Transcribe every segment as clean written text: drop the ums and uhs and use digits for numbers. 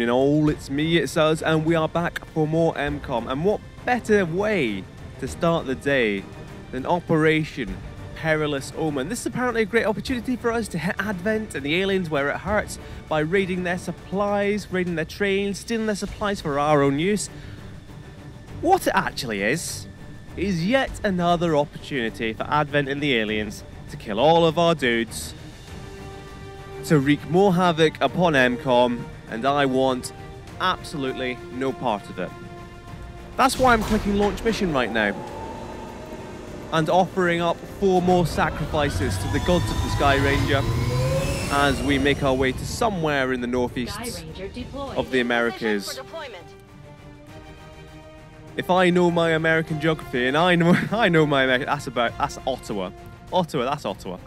evening all, it's me, it's us, and we are back for more MKOM. And what better way to start the day than Operation Perilous Omen. This is apparently a great opportunity for us to hit Advent and the aliens where it hurts by raiding their supplies, raiding their trains, stealing their supplies for our own use. What it actually is yet another opportunity for Advent and the aliens to kill all of our dudes, to wreak more havoc upon MKOM, and I want absolutely no part of it. That's why I'm clicking launch mission right now and offering up 4 more sacrifices to the gods of the Sky Ranger as we make our way to somewhere in the northeast of the Americas. If I know my American geography, and I know my American, that's Ottawa. That's Ottawa.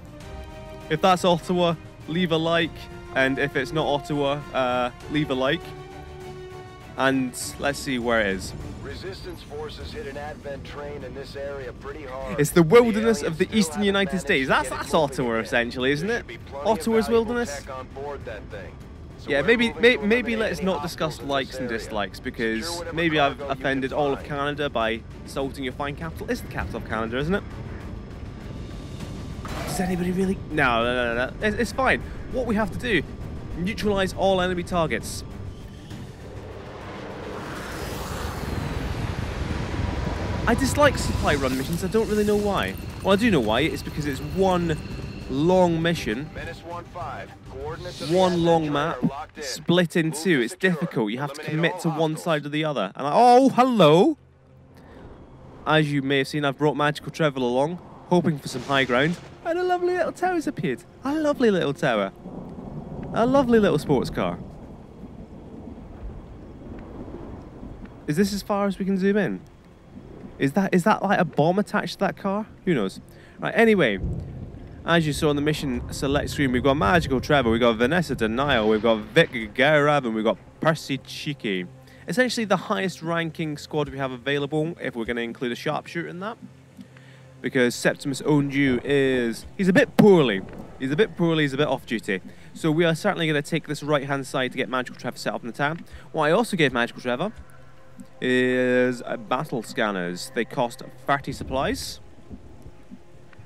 If that's Ottawa, leave a like, and if it's not Ottawa, leave a like. And let's see where it is. Resistance forces hit an Advent train in this area pretty hard. It's the wilderness of the eastern United States. That's Ottawa essentially, isn't it? Ottawa's wilderness. Yeah, maybe let's not discuss likes and dislikes, because maybe I've offended all of Canada by insulting your fine capital. It's the capital of Canada, isn't it? Does anybody really? No. It's fine. What we have to do: neutralize all enemy targets. I dislike supply run missions. I don't really know why. Well, I do know why. It's because it's one long mission, one long map, split in 2. It's difficult. You have to commit to one side or the other. And oh, hello! As you may have seen, I've brought Magical Trevor along, hoping for some high ground. And a lovely little tower's appeared. A lovely little tower. A lovely little sports car. Is this as far as we can zoom in? Is that like a bomb attached to that car? Who knows? Right, anyway, as you saw on the mission select screen, we've got Magical Trevor, we've got Vanessa Denial, we've got Vic Garav, and we've got Percy Cheeky. Essentially the highest ranking squad we have available, if we're going to include a sharpshooter in that. Because Septimus Onju he's a bit poorly. He's a bit off duty. So we are certainly going to take this right-hand side to get Magical Trevor set up in the town. What I also gave Magical Trevor is battle scanners. They cost 30 supplies.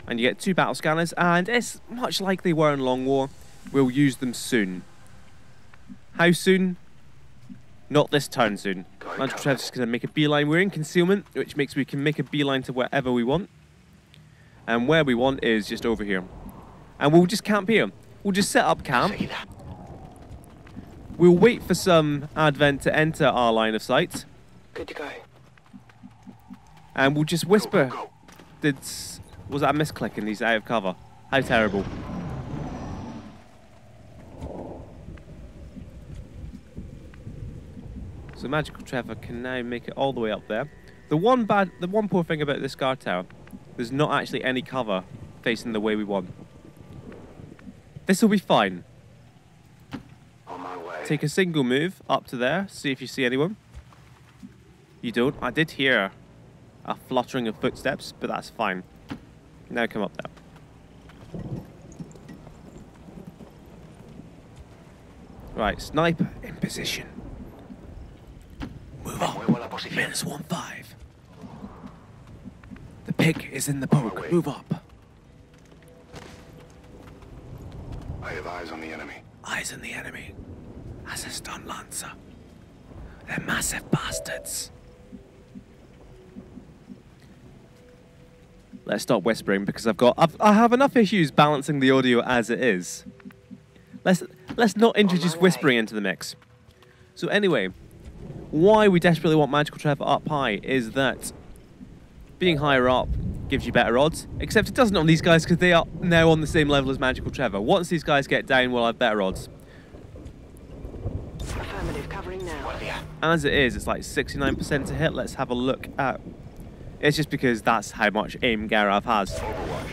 And you get 2 battle scanners, and it's much like they were in Long War. We'll use them soon. How soon? Not this turn soon. Magical Trevor's just going to make a beeline. We're in concealment, which makes we can make a beeline to wherever we want. And where we want is just over here. And we'll just camp here. We'll just set up camp. We'll wait for some Advent to enter our line of sight. Good to go. And we'll just whisper. Was that a misclick and he's out of cover? How terrible. So Magical Trevor can now make it all the way up there. The one poor thing about this guard tower, there's not actually any cover facing the way we want. This will be fine. On my way. Take a single move up to there, see if you see anyone. You don't. I did hear a fluttering of footsteps, but that's fine. Now come up there. Right, sniper in position. Move up. -15. The pig is in the poke. Move up. I have eyes on the enemy. Eyes on the enemy. That's a stun lancer. They're massive bastards. Let's stop whispering because I have enough issues balancing the audio as it is. Let's not introduce whispering into the mix. So anyway, why we desperately want Magical Trevor up high is that being higher up gives you better odds, except it doesn't on these guys because they are now on the same level as Magical Trevor. Once these guys get down, we'll have better odds. Affirmative, covering now. As it is, it's like 69% to hit. Let's have a look at... It's just because that's how much aim Garav has.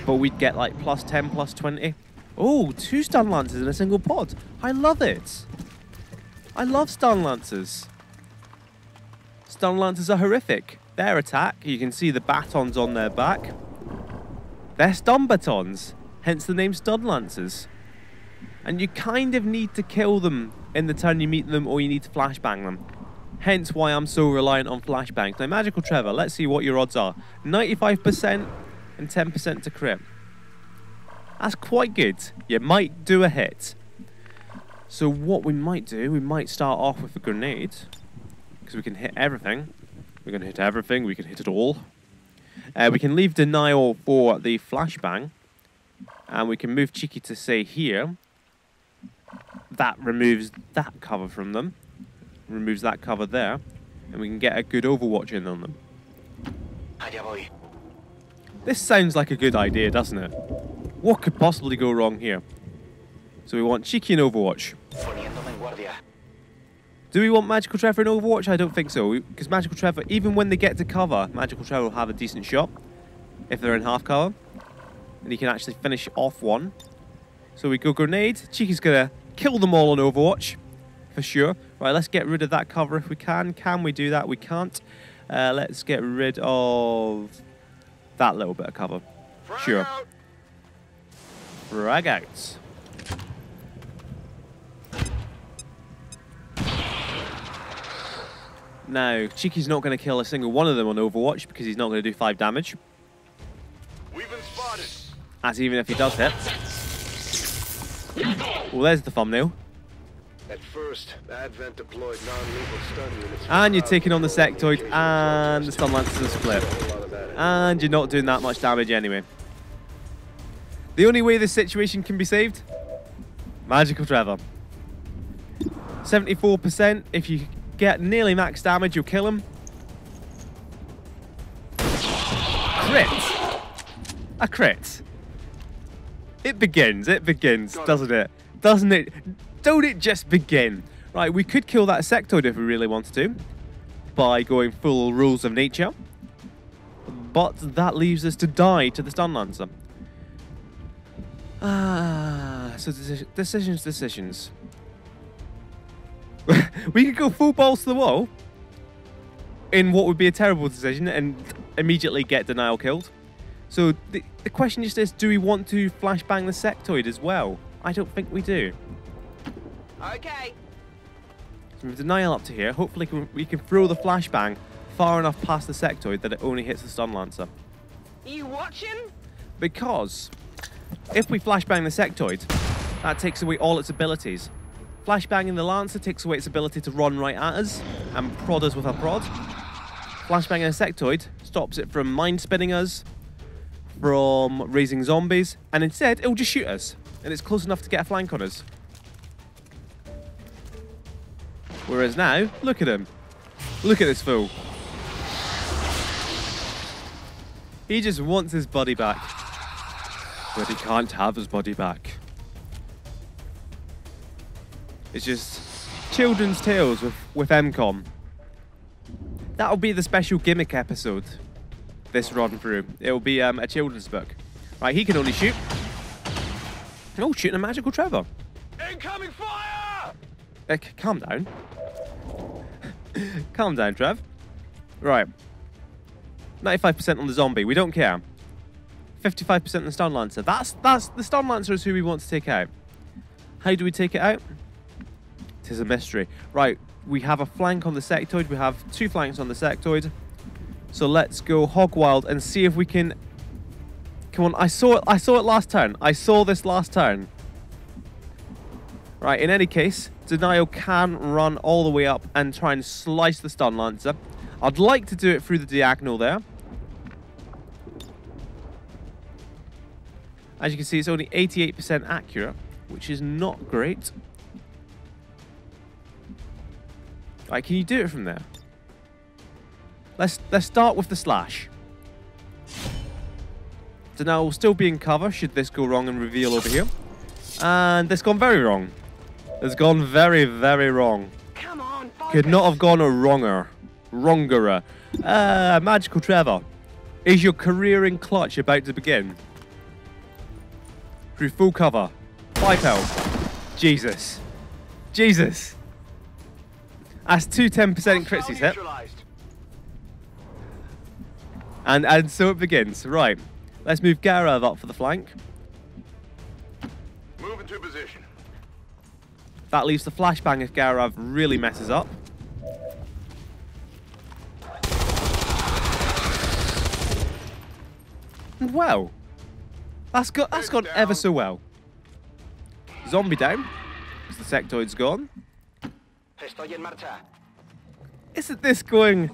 But we'd get like +10, +20. Oh, 2 stun lancers in a single pod. I love it. I love stun lancers. Stun lancers are horrific. Their attack, you can see the batons on their back. They're stun batons, hence the name stun lancers. And you kind of need to kill them in the turn you meet them, or you need to flashbang them. Hence why I'm so reliant on flashbangs. Now, Magical Trevor, let's see what your odds are. 95% and 10% to crit. That's quite good. You might do a hit. So what we might do, we might start off with a grenade. Because we can hit everything. We're going to hit everything. We can hit it all. We can leave denial for the flashbang. And we can move Cheeky to say here. That removes that cover from them. Removes that cover there. And we can get a good overwatch in on them. This sounds like a good idea, doesn't it? What could possibly go wrong here? So we want Cheeky in Overwatch. Do we want Magical Trevor in Overwatch? I don't think so. Because Magical Trevor, even when they get to cover, Magical Trevor will have a decent shot. If they're in half cover. And he can actually finish off one. So we go grenade. Cheeky's going to kill them all on Overwatch. For sure. Right, let's get rid of that cover if we can. Can we do that? We can't. Let's get rid of that little bit of cover. Sure. Frag out. Now, Cheeky's not going to kill a single one of them on Overwatch because he's not going to do 5 damage. We've been spotted. As even if he does hit. Well, there's the thumbnail. At first, Advent deployed non-lethal stun units. And you're taking on the sectoid, and the stun lancers are split. And you're not doing that much damage anyway. The only way this situation can be saved? Magical Trevor. 74%. If you get nearly max damage, you'll kill him. Crit. A crit. It begins, doesn't it? Doesn't it? Don't it just begin? Right, we could kill that sectoid if we really wanted to. By going full rules of nature. But that leaves us to die to the stun lancer. So decisions. We could go full balls to the wall. In what would be a terrible decision and immediately get denial killed. So the question just is, do we want to flashbang the sectoid as well? I don't think we do. Okay. So with denial up to here, hopefully we can throw the flashbang far enough past the sectoid that it only hits the stun lancer. You watching? Because if we flashbang the sectoid, that takes away all its abilities. Flashbanging the lancer takes away its ability to run right at us and prod us with a prod. Flashbanging a sectoid stops it from mind spinning us, from raising zombies, and instead it will just shoot us, and it's close enough to get a flank on us. Whereas now, look at him. Look at this fool. He just wants his buddy back. But he can't have his buddy back. It's just children's tales with MKOM. That'll be the special gimmick episode. This run through. It'll be a children's book. Right, he can only shoot. Oh, shooting a Magical Trevor. Incoming fire! Calm down. Calm down, Trev. Right. 95% on the zombie. We don't care. 55% on the stun lancer. That's the stun lancer is who we want to take out. How do we take it out? It is a mystery. Right. We have a flank on the sectoid. We have 2 flanks on the sectoid. So let's go hog wild and see if we can. Come on. I saw it last turn. I saw this last turn. Right, in any case, Denial can run all the way up and try and slice the stun lancer. I'd like to do it through the diagonal there. As you can see, it's only 88% accurate, which is not great. Right, can you do it from there? Let's start with the slash. Denial will still be in cover should this go wrong and reveal over here. And this gone very wrong. It's gone very, very wrong. Come on, Could not have gone a wronger. Wrongerer. Magical Trevor. Is your career in clutch about to begin? Through full cover. 5 health. Jesus. Jesus. That's 2 10% crits he's hit. And so it begins. Right. Let's move Garav up for the flank. Move into position. That leaves the flashbang if Garav really messes up. Well, that's gone ever so well. Zombie down. The sectoid's gone. Estoy en marcha. Isn't this going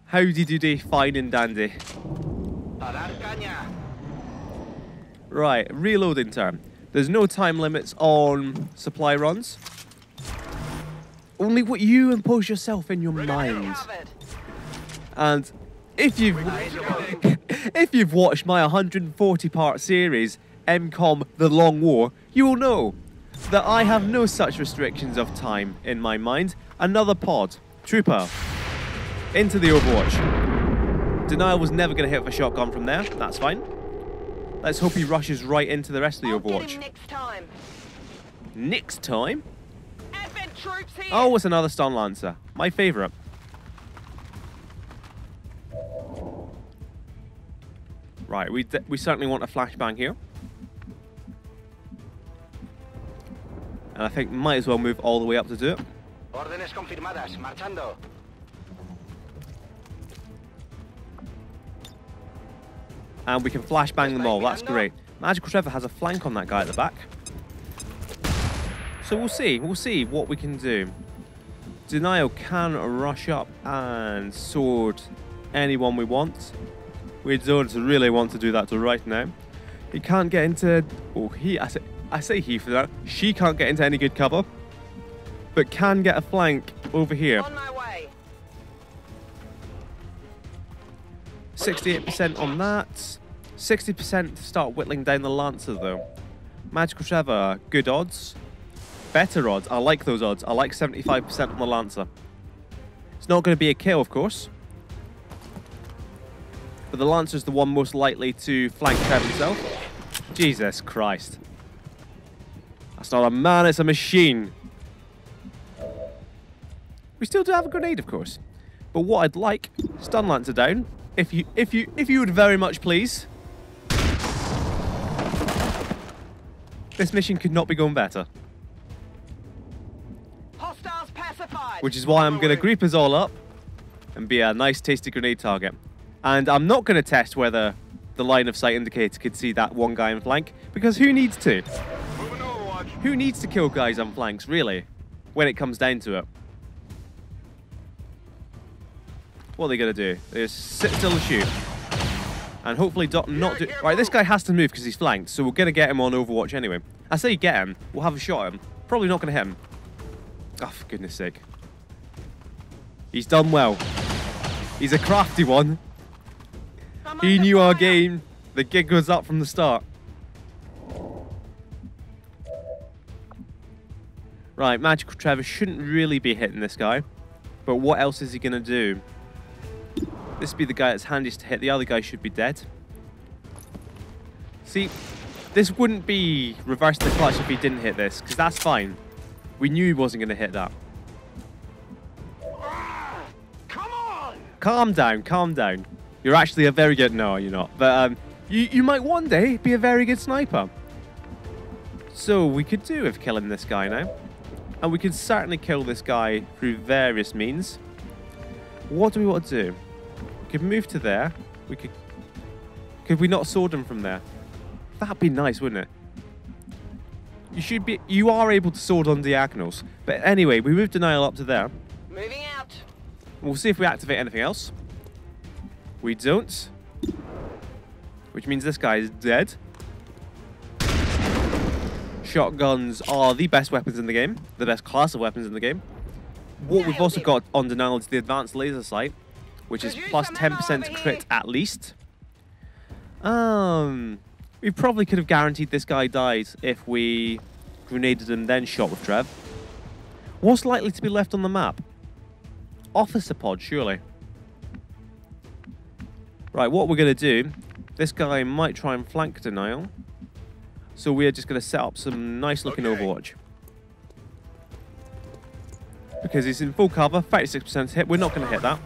howdy doody, fine and dandy? A dar caña. Right, reloading time. There's no time limits on supply runs. Only what you impose yourself in your mind. And if you've watched my 140-part series, MKOM: The Long War, you will know that I have no such restrictions of time in my mind. Another pod. Trooper. Into the Overwatch. Denial was never going to hit with a shotgun from there. That's fine. Let's hope he rushes right into the rest of the Overwatch. Next time. Next time? Advent troops here. Oh, it's another stun lancer. My favourite. Right, we certainly want a flashbang here. And I think might as well move all the way up to do it. Órdenes confirmadas. Marchando. And we can flashbang them all. That's great. Magical Trevor has a flank on that guy at the back. So we'll see. We'll see what we can do. Denial can rush up and sword anyone we want. We don't really want to do that to right now. He can't get into... Oh, I say he for that. She can't get into any good cover. But can get a flank over here. On my way. 68% on that. 60% to start whittling down the Lancer, though. Magical Trevor, good odds. Better odds. I like those odds. I like 75% on the Lancer. It's not going to be a kill, of course. But the Lancer's the one most likely to flank Trevor himself. Jesus Christ. That's not a man, it's a machine. We still do have a grenade, of course. But what I'd like, stun Lancer down. If you would very much please. This mission could not be going better. Hostiles pacified. Which is why I'm going to group us all up and be a nice tasty grenade target. And I'm not going to test whether the line of sight indicator could see that one guy in flank, because who needs to? Who needs to kill guys on flanks, really, when it comes down to it? What are they going to do? They just sit still and shoot. And hopefully not do... Right, this guy has to move because he's flanked, so we're going to get him on Overwatch anyway. I say get him. We'll have a shot at him. Probably not going to hit him. Oh, for goodness sake. He's done well. He's a crafty one. He knew our game. The gig was up from the start. Right, Magical Trevor shouldn't really be hitting this guy. But what else is he going to do? This would be the guy that's handiest to hit. The other guy should be dead. See, this wouldn't be reverse the clutch if he didn't hit this, because that's fine. We knew he wasn't going to hit that. Come on! Calm down, calm down. You're actually a very good... No, you're not. But you might one day be a very good sniper. So we could do with killing this guy now. And we could certainly kill this guy through various means. What do we want to do? We could move to there. We could... Could we not sword him from there? That'd be nice, wouldn't it? You are able to sword on diagonals. But anyway, we move Denial up to there. Moving out. We'll see if we activate anything else. We don't. Which means this guy is dead. Shotguns are the best weapons in the game. The best class of weapons in the game. What we've also got on Denial is the advanced laser sight, which is plus 10% crit at least. We probably could have guaranteed this guy dies if we grenaded and then shot with Trev. What's likely to be left on the map? Officer pod, surely. Right, what we're going to do, this guy might try and flank Denial. So we are just going to set up some nice looking Overwatch. Because he's in full cover, 36% hit, we're not going to hit that.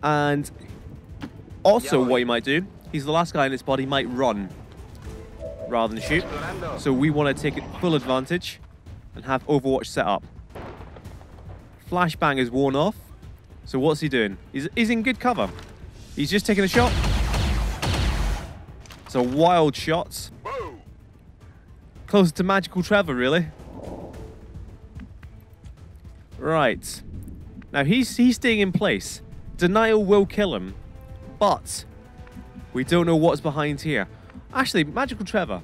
And also what he might do, he's the last guy in his body, might run rather than shoot. So we want to take full advantage and have Overwatch set up. Flashbang is worn off. So what's he doing? He's in good cover. He's just taking a shot. So wild shots. Closer to Magical Trevor, really. Right. Now he's staying in place. Denial will kill him. But we don't know what's behind here. Actually, Magical Trevor,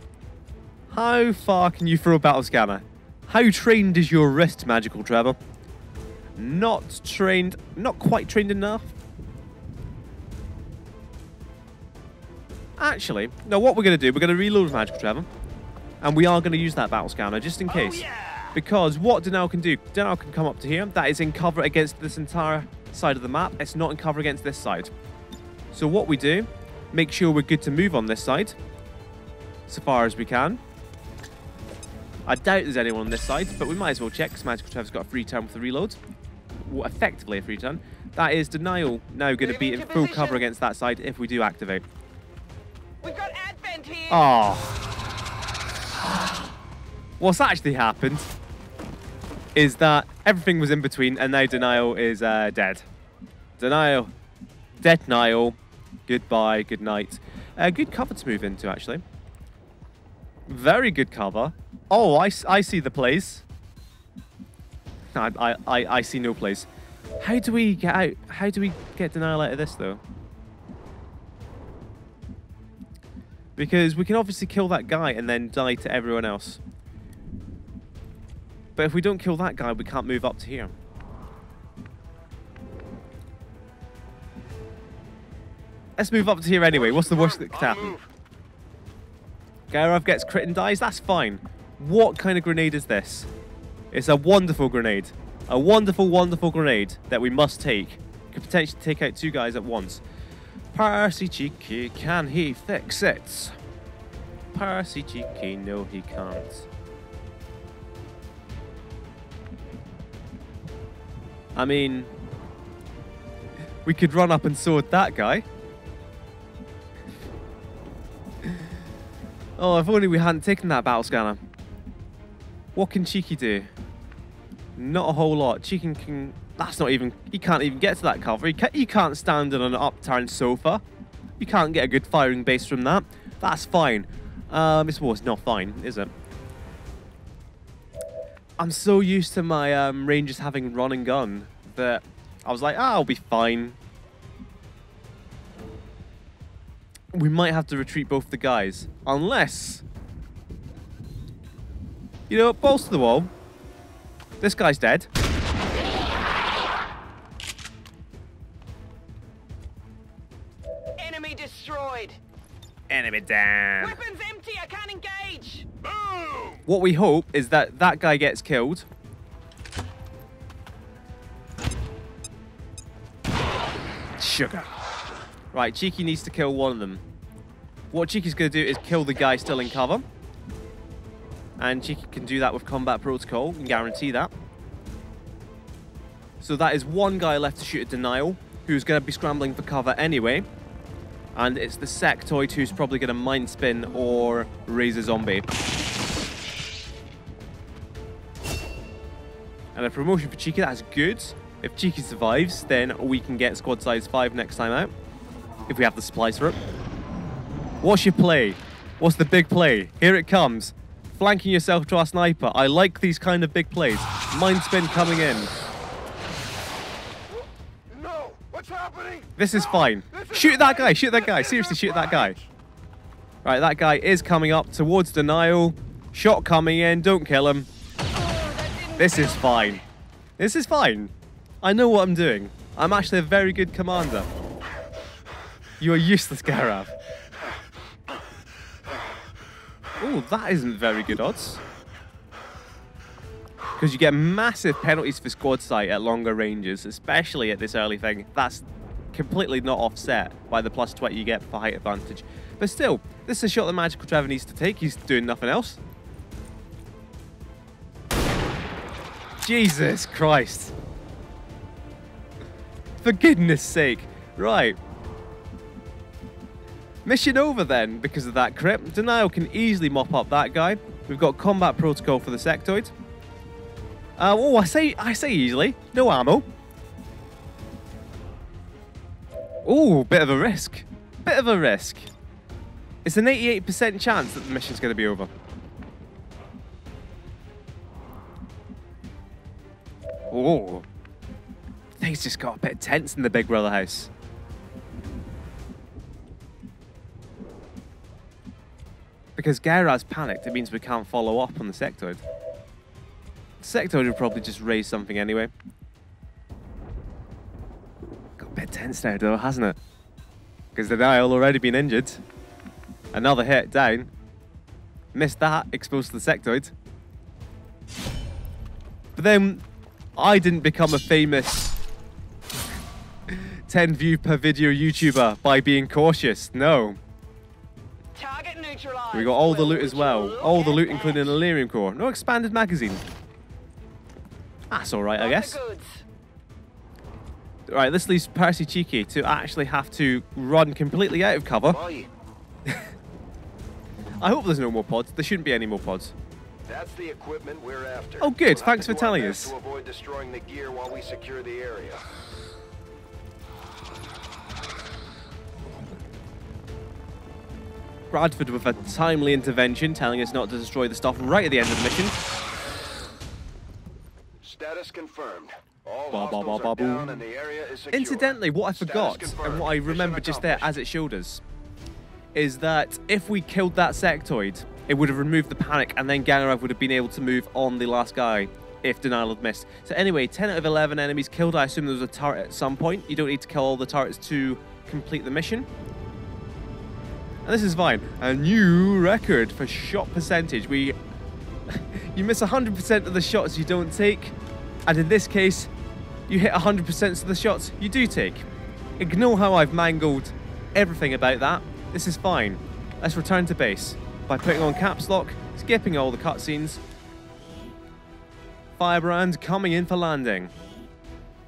how far can you throw a battle scanner? How trained is your wrist, Magical Trevor? Not trained, not quite trained enough. Actually, no, what we're going to do, we're going to reload with Magical Trevor. And we are going to use that battle scanner just in case. Oh, yeah. Because what Denial can do, Denial can come up to here. That is in cover against this entire side of the map. It's not in cover against this side. So what we do, make sure we're good to move on this side. So far as we can. I doubt there's anyone on this side, but we might as well check because Magical Trevor's got a free turn with the reload. Well, effectively a free turn. That is Denial now going to be in full cover against that side if we do activate. We've got Advent here. Oh. What's actually happened is that everything was in between and now Denial is dead. Denial. Dead Denial. Goodbye, good night. Good cover to move into, actually. Very good cover. Oh, I see the place. I see no place. How do we get out? How do we get Denial out of this, though? Because we can obviously kill that guy and then die to everyone else. But if we don't kill that guy, we can't move up to here. Let's move up to here anyway. What's the worst that could happen? Garov gets crit and dies. That's fine. What kind of grenade is this? It's a wonderful grenade. A wonderful, wonderful grenade that we must take. Could potentially take out two guys at once. Percy Cheeky, can he fix it? Percy Cheeky, no he can't. I mean, we could run up and sword that guy. Oh, if only we hadn't taken that battle scanner. What can Cheeky do? Not a whole lot. Cheeky can... That's not even... He can't even get to that cover. He can't stand on an upturned sofa. You can't get a good firing base from that. That's fine. It's not fine, is it? I'm so used to my Rangers having run and gun that I was like, I'll be fine. We might have to retreat both the guys. Unless... You know, balls to the wall. This guy's dead. Enemy destroyed. Enemy down. Weapons empty. I can't engage. Boom! What we hope is that that guy gets killed. Sugar. Right, Cheeky needs to kill one of them. What Cheeky's going to do is kill the guy still in cover. And Cheeky can do that with combat protocol, can guarantee that. So that is one guy left to shoot at Denial, who's going to be scrambling for cover anyway. And it's the sectoid who's probably going to mind spin or raise a zombie. And a promotion for Cheeky, that's good. If Cheeky survives, then we can get squad size 5 next time out. If we have the supplies for it. What's your play? What's the big play? Here it comes. Flanking yourself to our sniper. I like these kind of big plays. Mind spin coming in. No! What's happening? This is fine. Shoot that guy. Shoot that guy. Seriously, shoot that guy. Right, that guy is coming up towards Denial. Shot coming in. Don't kill him. This is fine. This is fine. I know what I'm doing. I'm actually a very good commander. You are useless, Garav. Oh, that isn't very good odds. Because you get massive penalties for squad sight at longer ranges, especially at this early thing. That's completely not offset by the +20 you get for height advantage. But still, this is a shot that Magical Trevor needs to take. He's doing nothing else. Jesus Christ. For goodness sake. Right. Mission over then, because of that crit. Denial can easily mop up that guy. We've got combat protocol for the sectoid. Oh, I say easily. No ammo. Oh, bit of a risk. Bit of a risk. It's an 88% chance that the mission's going to be over. Oh. Things just got a bit tense in the Big Brother house. Because Gairaz's panicked, it means we can't follow up on the sectoid. The sectoid would probably just raise something anyway. Got a bit tense now though, hasn't it? Because Denial already been injured. Another hit down. Missed that, exposed to the sectoid. But then, I didn't become a famous 10 view per video YouTuber by being cautious, no. Target neutralized. We got all the loot as well. All the loot including an Elerium core. No expanded magazine. That's alright, I guess. Right, this leaves Percy Cheeky to actually have to run completely out of cover. I hope there's no more pods. There shouldn't be any more pods. That's the equipment we're after. Oh, good. We'll Thanks have for to do our telling best us. to avoid destroying the gear while we secure the area. Bradford with a timely intervention, telling us not to destroy the stuff right at the end of the mission. Status confirmed. All Ba, ba, ba, hostiles ba, are boom. down and the area is secure. Incidentally, what I Status forgot, confirmed. and what I remember Mission just there accomplished. as it showed us, is that if we killed that sectoid, it would have removed the panic, and then Ganarav would have been able to move on the last guy if Denial had missed. So anyway, 10 out of 11 enemies killed. I assume there was a turret at some point. You don't need to kill all the turrets to complete the mission. And this is fine. A new record for shot percentage. You miss 100% of the shots you don't take, and in this case, you hit 100% of the shots you do take. Ignore how I've mangled everything about that. This is fine. Let's return to base by putting on caps lock, skipping all the cutscenes. Firebrand coming in for landing.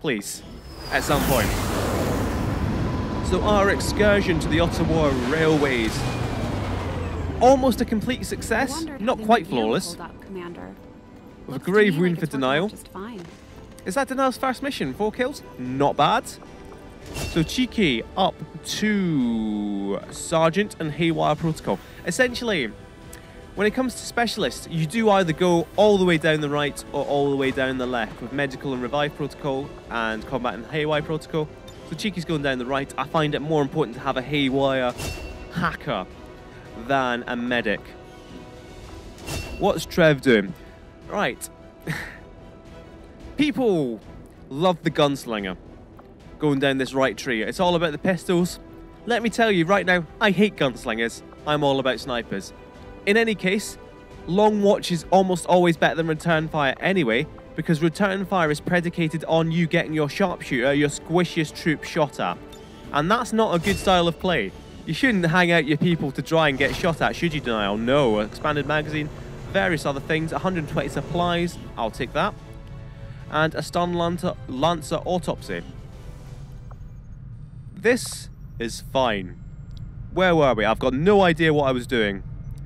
Please, at some point. So our excursion to the Ottawa railways. Almost a complete success, not quite flawless. With a grave wound for Denial. Is that Denial's first mission? 4 kills? Not bad. So Cheeky up to Sergeant and Haywire Protocol. Essentially, when it comes to specialists, you do either go all the way down the right or all the way down the left with Medical and Revive Protocol and Combat and Haywire Protocol. So Cheeky's going down the right. I find it more important to have a Haywire hacker than a medic. What's Trev doing? Right. People love the gunslinger going down this right tree. It's all about the pistols. Let me tell you right now, I hate gunslingers. I'm all about snipers. In any case, long watch is almost always better than return fire anyway, because return fire is predicated on you getting your sharpshooter, your squishiest troop shot at. And that's not a good style of play. You shouldn't hang out your people to try and get shot at, should you, Denial? No. Expanded magazine, various other things, 120 supplies, I'll take that. And a stun lancer autopsy. This is fine. Where were we? I've got no idea what I was doing.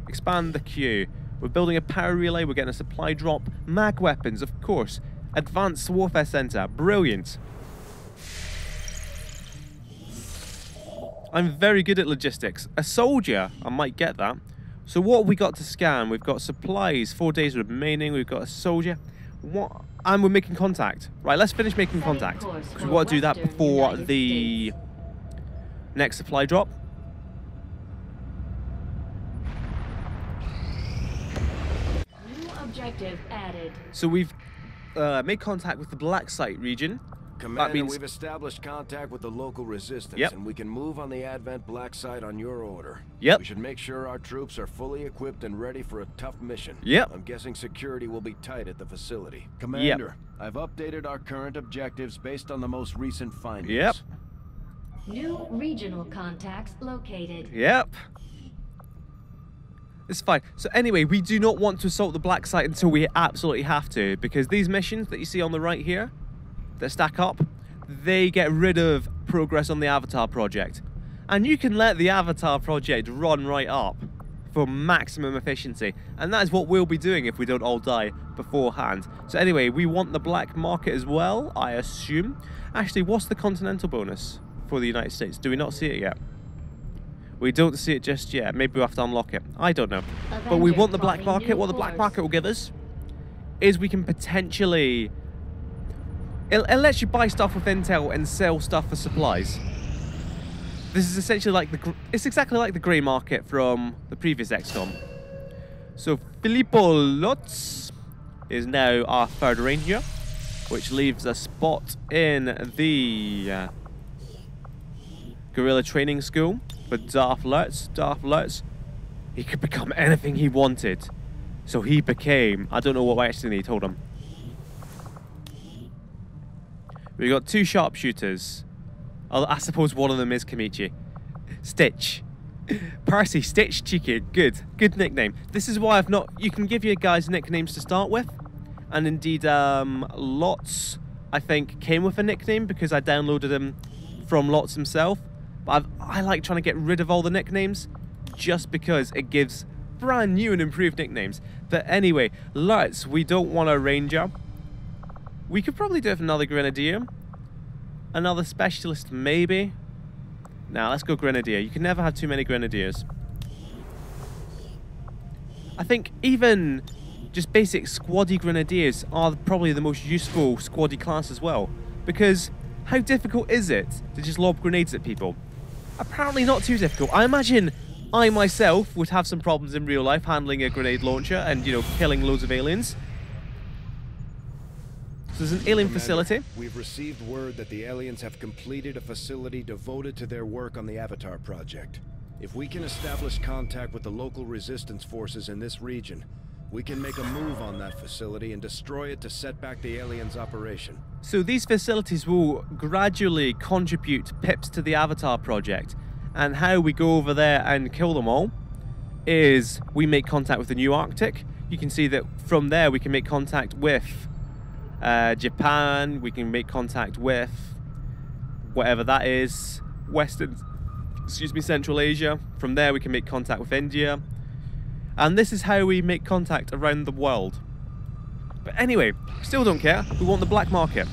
Expand the queue. We're building a power relay, we're getting a supply drop. Mag weapons, of course. Advanced Warfare Center, brilliant. I'm very good at logistics. A soldier, I might get that. So what have we got to scan? We've got supplies, 4 days remaining, we've got a soldier. What? And we're making contact. Right, let's finish making contact. Because we've got to do that before the next supply drop. Objective added. So we've made contact with the Black Site region. Commander, that means we've established contact with the local resistance, Yep. and we can move on the Advent Black Site on your order. Yep. We should make sure our troops are fully equipped and ready for a tough mission. Yep. I'm guessing security will be tight at the facility. Commander, I've updated our current objectives based on the most recent findings. Yep. New regional contacts located. Yep. It's fine. So anyway, we do not want to assault the Black Site until we absolutely have to, because these missions that you see on the right here, that stack up, they get rid of progress on the Avatar project. And you can let the Avatar project run right up. for maximum efficiency. And that is what we'll be doing if we don't all die beforehand. So anyway, we want the black market as well, I assume. Actually, what's the continental bonus for the United States? Do we not see it yet? We don't see it just yet. Maybe we'll have to unlock it. I don't know. But we want the black market. What the black market will give us is we can potentially... It lets you buy stuff with intel and sell stuff for supplies. This is essentially like the... It's exactly like the grey market from the previous XCOM. So Filippo Lutz is now our third ranger, which leaves a spot in the guerrilla training school for Darth Lutz. Darth Lutz, he could become anything he wanted. So he became... I don't know what actually he told him. We got 2 sharpshooters. I suppose one of them is Kamichi. Stitch. Percy, Stitch, cheeky. Good. Good nickname. This is why I've not... You can give your guys nicknames to start with. And indeed, Lots, I think, came with a nickname because I downloaded him from Lots himself. But I like trying to get rid of all the nicknames just because it gives brand new and improved nicknames. But anyway, Lots, we don't want a ranger. We could probably do it with another grenadier. Another specialist, maybe. Now, let's go grenadier. You can never have too many grenadiers. I think even just basic squaddy grenadiers are probably the most useful squaddy class as well. Because how difficult is it to just lob grenades at people? Apparently not too difficult. I imagine I myself would have some problems in real life handling a grenade launcher and, you know, killing loads of aliens. So there's an alien facility. We've received word that the aliens have completed a facility devoted to their work on the Avatar project. If we can establish contact with the local resistance forces in this region, we can make a move on that facility and destroy it to set back the aliens' operation. So these facilities will gradually contribute pips to the Avatar project. And how we go over there and kill them all is we make contact with the New Arctic. You can see that from there we can make contact with Japan, we can make contact with whatever that is, Central Asia. From there we can make contact with India. And this is how we make contact around the world. But anyway, still don't care. We want the black market.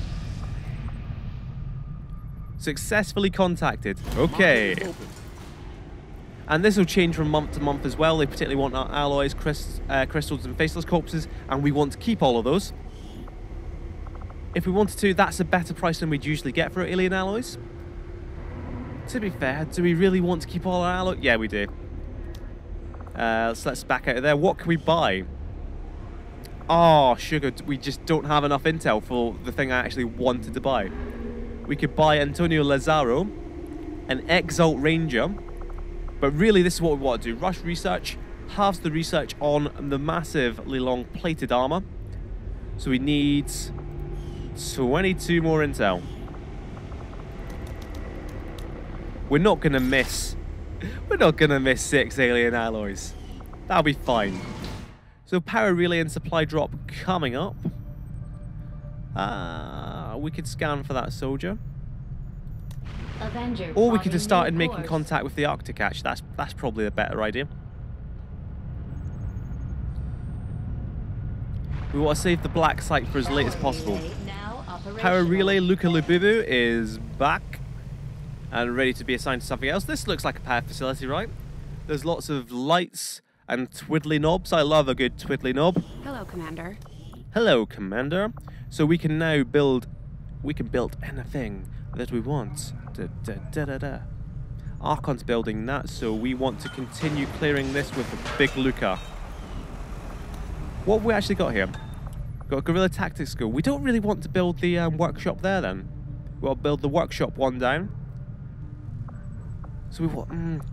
Successfully contacted. Okay. And this will change from month to month as well. They particularly want our alloys, crystals and faceless corpses, and we want to keep all of those. If we wanted to, that's a better price than we'd usually get for alien alloys. To be fair, do we really want to keep all our alloys? Yeah, we do. So let's back out of there. What can we buy? Oh, sugar. We just don't have enough intel for the thing I actually wanted to buy. We could buy Antonio Lazaro, an Exalt Ranger. But really, this is what we want to do. Rush research, halves the research on the massively long plated armor. So we need 22 more intel. We're not gonna miss 6 alien alloys. That'll be fine. So power relay and supply drop coming up. We could scan for that soldier. Avenger Or we could have started new making course. contact with the Arctic Hatch. That's probably a better idea. We want to save the black site for as late as possible. Power relay Luca Lububu is back and ready to be assigned to something else. This looks like a power facility, right? There's lots of lights and twiddly knobs. I love a good twiddly knob. Hello, Commander. Hello, Commander. So we can now build anything that we want. Archon's building that, so we want to continue clearing this with a big Luca. What have we actually got here? Got a guerrilla tactics school. We don't really want to build the workshop there then. We'll build the workshop one down. So we want...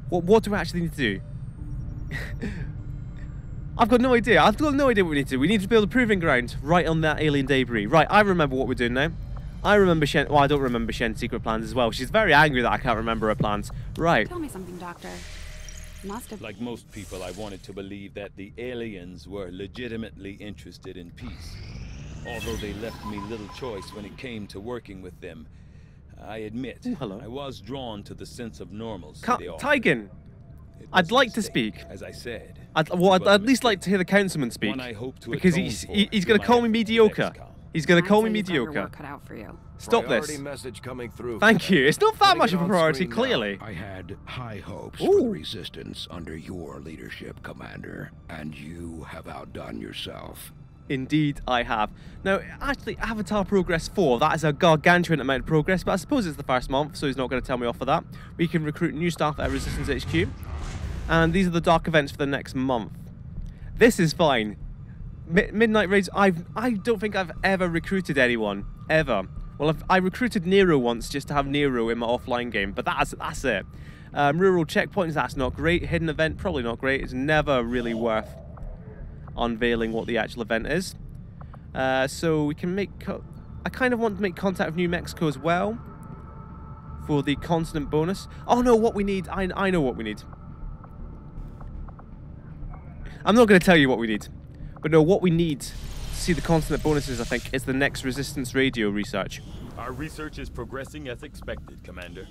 What do we actually need to do? I've got no idea. I've got no idea what we need to do. We need to build a proving ground right on that alien debris. Right, I remember what we're doing now. I remember Shen... Well, I don't remember Shen's secret plans as well. She's very angry that I can't remember her plans. Right. Tell me something, Doctor. Must have... Like most people, I wanted to believe that the aliens were legitimately interested in peace. Although they left me little choice when it came to working with them. I admit, Ooh, hello. I was drawn to the sense of normalcy they offered. Tigan! It was I'd a like to mistake, speak. as I said. I'd It was a at least like mistake. to hear the councilman speak. One I hope to Because atone he's for going through to call me my efforts in mediocre. XCOM. He's going to call me I'd say you've got your mediocre. work cut out for you. Stop Priority this. message coming through. Thank you. It's not that Putting much it of a on priority, screen now. clearly. I had high hopes for Ooh. the Resistance under your leadership, Commander, and you have outdone yourself. Indeed, I have. Now, actually, Avatar Progress 4, that is a gargantuan amount of progress, but I suppose it's the first month, so he's not going to tell me off for that. We can recruit new staff at Resistance HQ, and these are the dark events for the next month. This is fine. Midnight Raids, I don't think I've ever recruited anyone, ever. Well, I recruited Nero once just to have Nero in my offline game, but that's it. Rural checkpoints, that's not great. Hidden event, probably not great. It's never really worth unveiling what the actual event is. So we can make... I kind of want to make contact with New Mexico as well for the constant bonus. Oh no, what we need, I know what we need. I'm not going to tell you what we need, but no, what we need to see the constant bonuses, I think, is the next Resistance radio research. Our research is progressing as expected, Commander.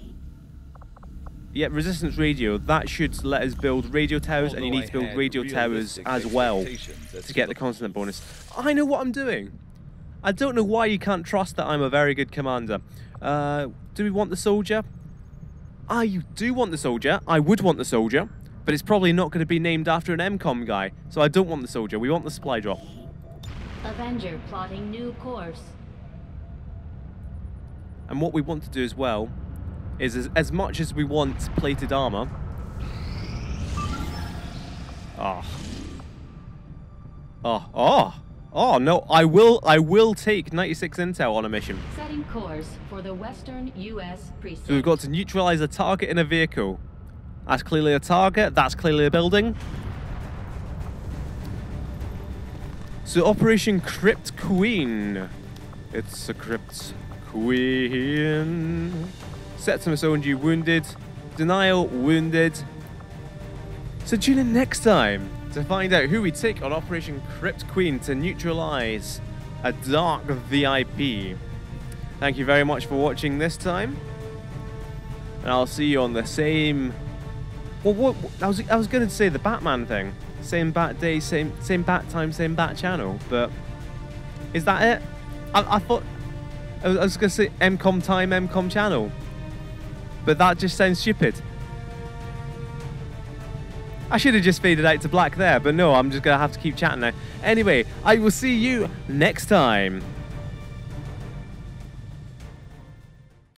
Yeah, Resistance radio, that should let us build radio towers, and you Although need to build I had radio towers realistic as well expectations as to get the constant bonus. I know what I'm doing. I don't know why you can't trust that I'm a very good commander. Do we want the soldier? I do want the soldier. I would want the soldier, but it's probably not going to be named after an MKOM guy, so I don't want the soldier. We want the supply drop. Avenger plotting new course. And what we want to do as well is as much as we want plated armor. Oh no, I will take 96 intel on a mission. Setting course for the western U.S. precinct. So we've got to neutralize a target in a vehicle. That's clearly a target, that's clearly a building. So Operation Crypt Queen. It's a Crypt Queen. Septimus ONG wounded. Denial wounded. So tune in next time to find out who we take on Operation Crypt Queen to neutralize a dark VIP. Thank you very much for watching this time. And I'll see you on the same... Well, what I was going to say the Batman thing. Same bat day, same bat time, same bat channel. But is that it? I thought... I was going to say MKOM time, MKOM channel. But that just sounds stupid. I should have just faded out to black there, but no, I'm just going to have to keep chatting now. Anyway, I will see you next time.